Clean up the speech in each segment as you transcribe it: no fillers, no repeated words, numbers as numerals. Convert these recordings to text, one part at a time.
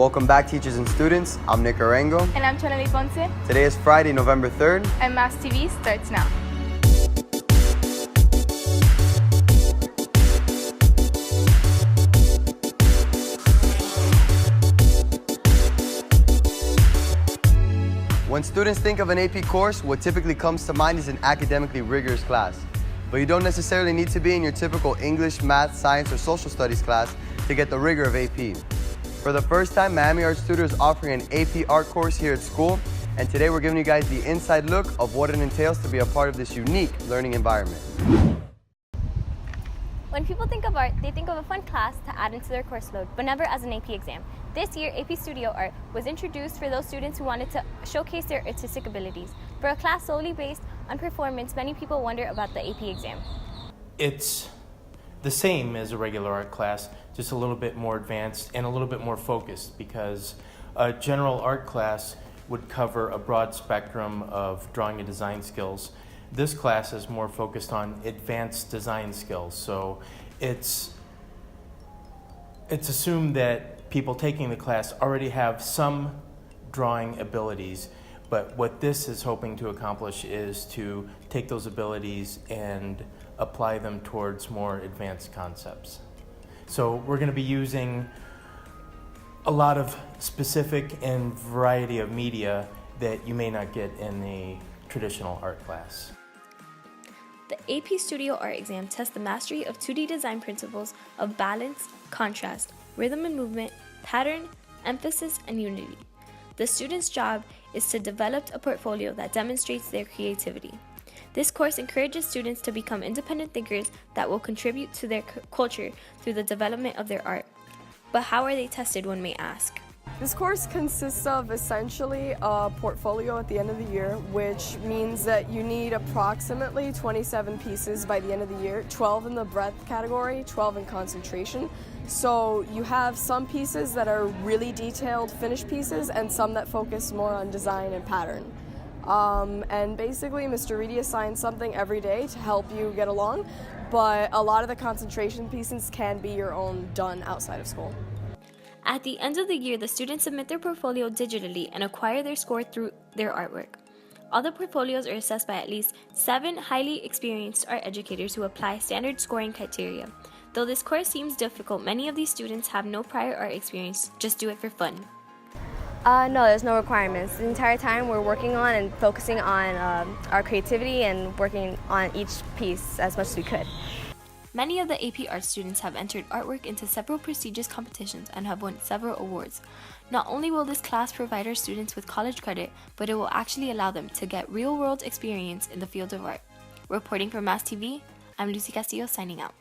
Welcome back, teachers and students. I'm Nick Arango. And I'm Chaneli Ponce. Today is Friday, November 3rd. And Mass TV starts now. When students think of an AP course, what typically comes to mind is an academically rigorous class. But you don't necessarily need to be in your typical English, math, science, or social studies class to get the rigor of AP. For the first time, Miami Arts Tutor is offering an AP art course here at school, and today we're giving you guys the inside look of what it entails to be a part of this unique learning environment. When people think of art, they think of a fun class to add into their course load, but never as an AP exam. This year, AP Studio Art was introduced for those students who wanted to showcase their artistic abilities. For a class solely based on performance, many people wonder about the AP exam. It's the same as a regular art class, just a little bit more advanced and a little bit more focused, because a general art class would cover a broad spectrum of drawing and design skills. This class is more focused on advanced design skills, so it's assumed that people taking the class already have some drawing abilities, but what this is hoping to accomplish is to take those abilities and apply them towards more advanced concepts. So we're going to be using a lot of specific and variety of media that you may not get in the traditional art class. The AP Studio Art exam tests the mastery of 2D design principles of balance, contrast, rhythm and movement, pattern, emphasis, and unity. The student's job is to develop a portfolio that demonstrates their creativity. This course encourages students to become independent thinkers that will contribute to their culture through the development of their art. But how are they tested, one may ask? This course consists of essentially a portfolio at the end of the year, which means that you need approximately 27 pieces by the end of the year, 12 in the breadth category, 12 in concentration. So you have some pieces that are really detailed finished pieces and some that focus more on design and pattern. And basically Mr. Reedy assigns something every day to help you get along, but a lot of the concentration pieces can be your own done outside of school. At the end of the year, the students submit their portfolio digitally and acquire their score through their artwork. All the portfolios are assessed by at least 7 highly experienced art educators who apply standard scoring criteria. Though this course seems difficult, many of these students have no prior art experience, just do it for fun. No, there's no requirements. The entire time we're working on and focusing on our creativity and working on each piece as much as we could. Many of the AP Art students have entered artwork into several prestigious competitions and have won several awards. Not only will this class provide our students with college credit, but it will actually allow them to get real-world experience in the field of art. Reporting for Mass TV, I'm Lucy Castillo signing out.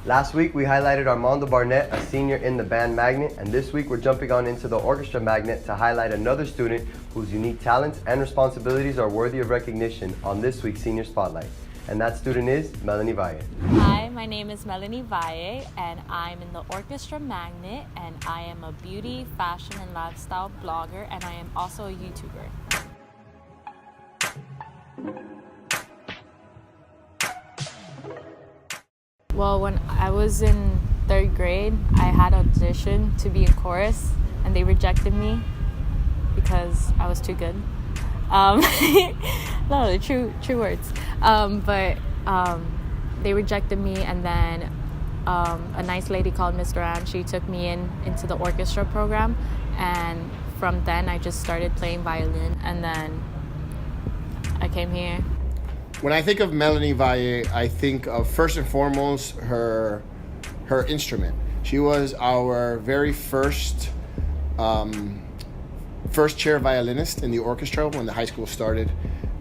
Last week, we highlighted Armando Barnett, a senior in the band Magnet, and this week we're jumping on into the orchestra Magnet to highlight another student whose unique talents and responsibilities are worthy of recognition on this week's Senior Spotlight. And that student is Melanie Valle. Hi, my name is Melanie Valle, and I'm in the Orchestra Magnet, and I am a beauty, fashion, and lifestyle blogger, and I am also a YouTuber. Well, when I was in 3rd grade, I had auditioned to be in chorus, and they rejected me because I was too good. No, the true words. But they rejected me, and then a nice lady called Miss Duran, she took me into the orchestra program, and from then I just started playing violin, and then I came here. When I think of Melanie Valle, I think of first and foremost her instrument. She was our very first chair violinist in the orchestra when the high school started,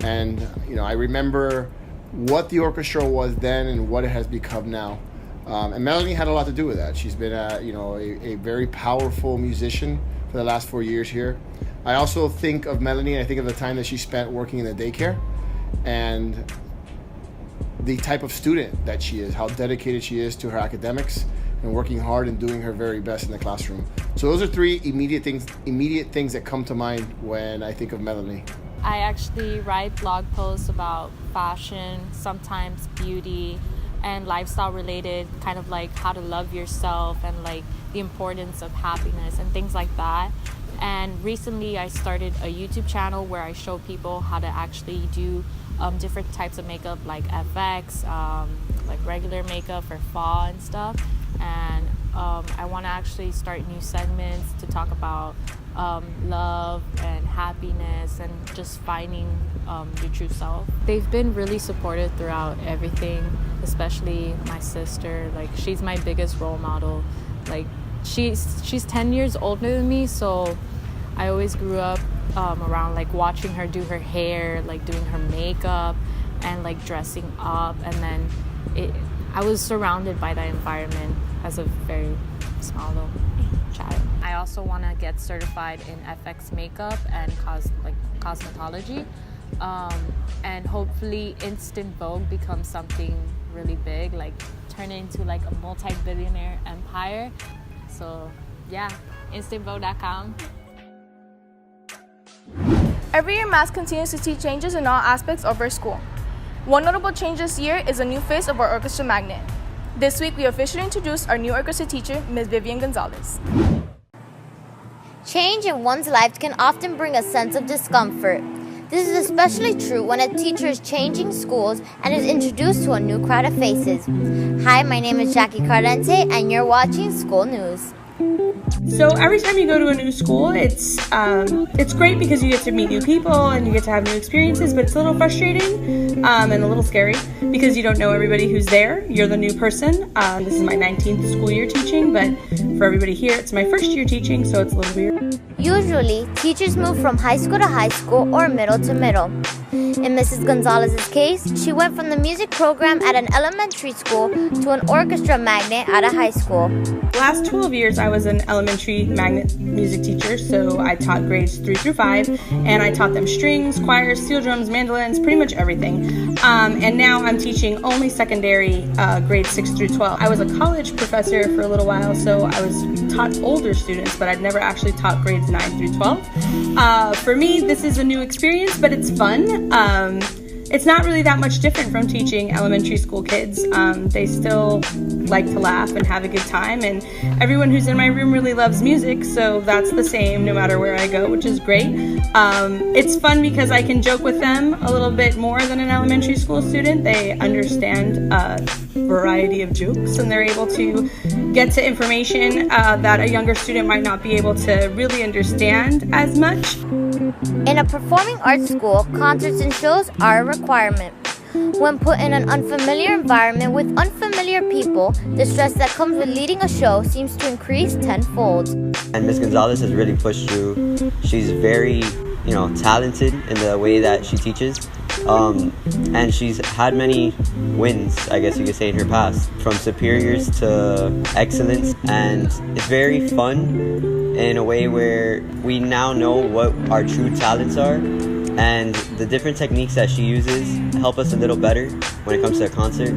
and I remember what the orchestra was then and what it has become now. And Melanie had a lot to do with that. She's been a very powerful musician for the last 4 years here. I also think of Melanie, and I think of the time that she spent working in the daycare and the type of student that she is, how dedicated she is to her academics and working hard and doing her very best in the classroom. So those are 3 immediate things that come to mind when I think of Melanie. I actually write blog posts about fashion, sometimes beauty, and lifestyle related, kind of like how to love yourself and like the importance of happiness and things like that. And recently I started a YouTube channel where I show people how to actually do different types of makeup, like FX, like regular makeup for fall and stuff. And I want to actually start new segments to talk about love and happiness and just finding your true self. They've been really supportive throughout everything, especially my sister. Like, she's my biggest role model. Like, she's 10 years older than me, so I always grew up around like watching her do her hair, like doing her makeup and like dressing up. And then I was surrounded by that environment as a very small little child. I also want to get certified in FX makeup and cosmetology, and hopefully Instant Vogue becomes something really big, like turn it into like a multi-billionaire empire. So yeah, instantvogue.com. Every year, Mass continues to see changes in all aspects of our school. One notable change this year is a new face of our orchestra magnet. This week, we officially introduced our new orchestra teacher, Ms. Vivian Gonzalez. Change in one's life can often bring a sense of discomfort. This is especially true when a teacher is changing schools and is introduced to a new crowd of faces. Hi, my name is Jackie Cardente, and you're watching School News. So every time you go to a new school, it's great because you get to meet new people and you get to have new experiences, but it's a little frustrating and a little scary because you don't know everybody who's there. You're the new person. This is my 19th school year teaching, but for everybody here, it's my first year teaching, so it's a little weird. Usually, teachers move from high school to high school or middle to middle. In Mrs. Gonzalez's case, she went from the music program at an elementary school to an orchestra magnet at a high school. The last 12 years, I was an elementary magnet music teacher, so I taught grades 3 through 5, and I taught them strings, choirs, steel drums, mandolins, pretty much everything. And now I'm teaching only secondary grades 6 through 12. I was a college professor for a little while, so I was taught older students, but I'd never actually taught grades 9 through 12. For me, this is a new experience, but it's fun. It's not really that much different from teaching elementary school kids. They still like to laugh and have a good time, and everyone who's in my room really loves music, so that's the same no matter where I go, which is great. It's fun because I can joke with them a little bit more than an elementary school student. They understand a variety of jokes, and they're able to get to information that a younger student might not be able to really understand as much. In a performing arts school, concerts and shows are a requirement. When put in an unfamiliar environment with unfamiliar people, the stress that comes with leading a show seems to increase tenfold. And Ms. Gonzalez has really pushed through. She's very, talented in the way that she teaches. And she's had many wins, I guess you could say, in her past, from superiors to excellence. And it's very fun in a way where we now know what our true talents are, and the different techniques that she uses help us a little better when it comes to a concert.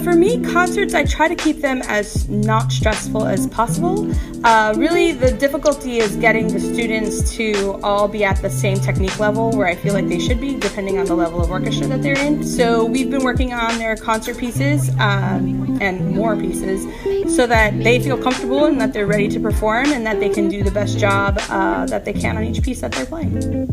For me, concerts, I try to keep them as not stressful as possible. Really, the difficulty is getting the students to all be at the same technique level where I feel like they should be, depending on the level of orchestra that they're in. So we've been working on their concert pieces and more pieces so that they feel comfortable and that they're ready to perform and that they can do the best job that they can on each piece that they're playing.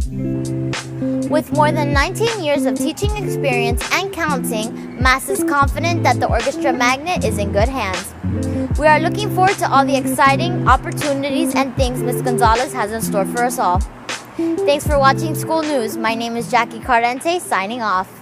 With more than 19 years of teaching experience and counting, Mass is confident that the orchestra magnet is in good hands. We are looking forward to all the exciting opportunities and things Ms. Gonzalez has in store for us all. Thanks for watching School News. My name is Jackie Cardente, signing off.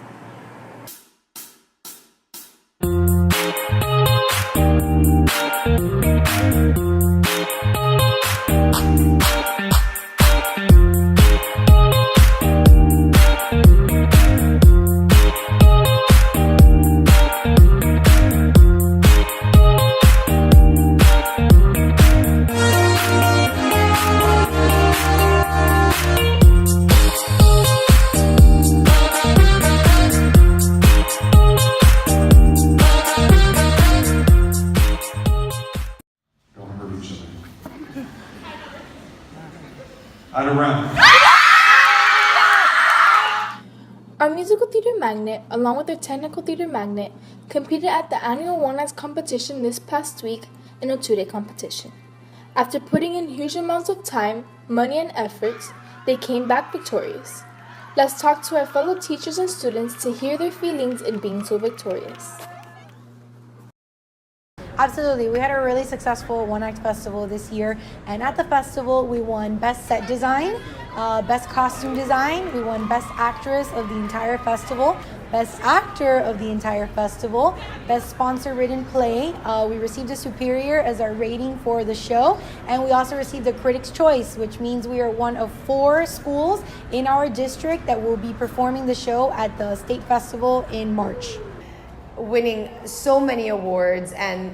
Our musical theater magnet, along with our technical theater magnet, competed at the annual One Nights competition this past week in a 2-day competition. After putting in huge amounts of time, money, and efforts, they came back victorious. Let's talk to our fellow teachers and students to hear their feelings in being so victorious. Absolutely. We had a really successful One Act Festival this year, and at the festival we won Best Set Design, Best Costume Design, we won Best Actress of the entire festival, Best Actor of the entire festival, Best Sponsor Written Play. We received a Superior as our rating for the show, and we also received a Critics' Choice, which means we are one of 4 schools in our district that will be performing the show at the State Festival in March. Winning so many awards and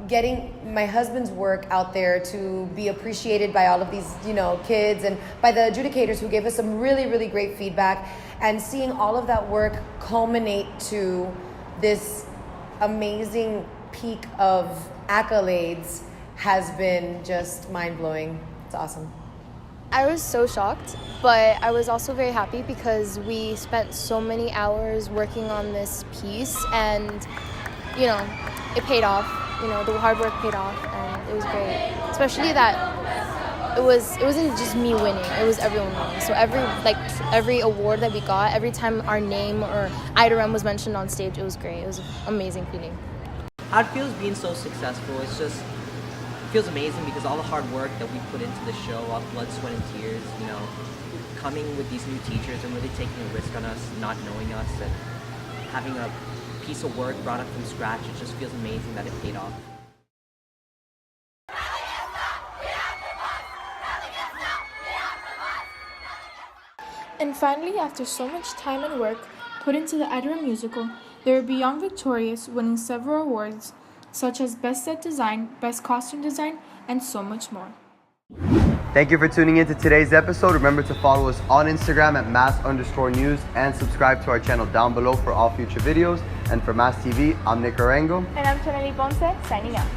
getting my husband's work out there to be appreciated by all of these, kids and by the adjudicators who gave us some really, really great feedback, and seeing all of that work culminate to this amazing peak of accolades has been just mind-blowing. It's awesome. I was so shocked, but I was also very happy because we spent so many hours working on this piece, and it paid off. The hard work paid off, and it was great. Especially that it wasn't just me winning; it was everyone winning. So every award that we got, every time our name or IDRM was mentioned on stage, it was great. It was an amazing feeling. How it feels being so successful, it feels amazing because all the hard work that we put into the show, all the blood, sweat, and tears, coming with these new teachers and really taking a risk on us, not knowing us, and having a piece of work brought up from scratch, it just feels amazing that it paid off. And finally, after so much time and work put into the IDRM musical, they were beyond victorious, winning several awards, such as Best Set Design, Best Costume Design, and so much more. Thank you for tuning in to today's episode. Remember to follow us on Instagram at mass_news and subscribe to our channel down below for all future videos. And for Mass TV, I'm Nick Arango. And I'm Tonelli Ponce, signing out.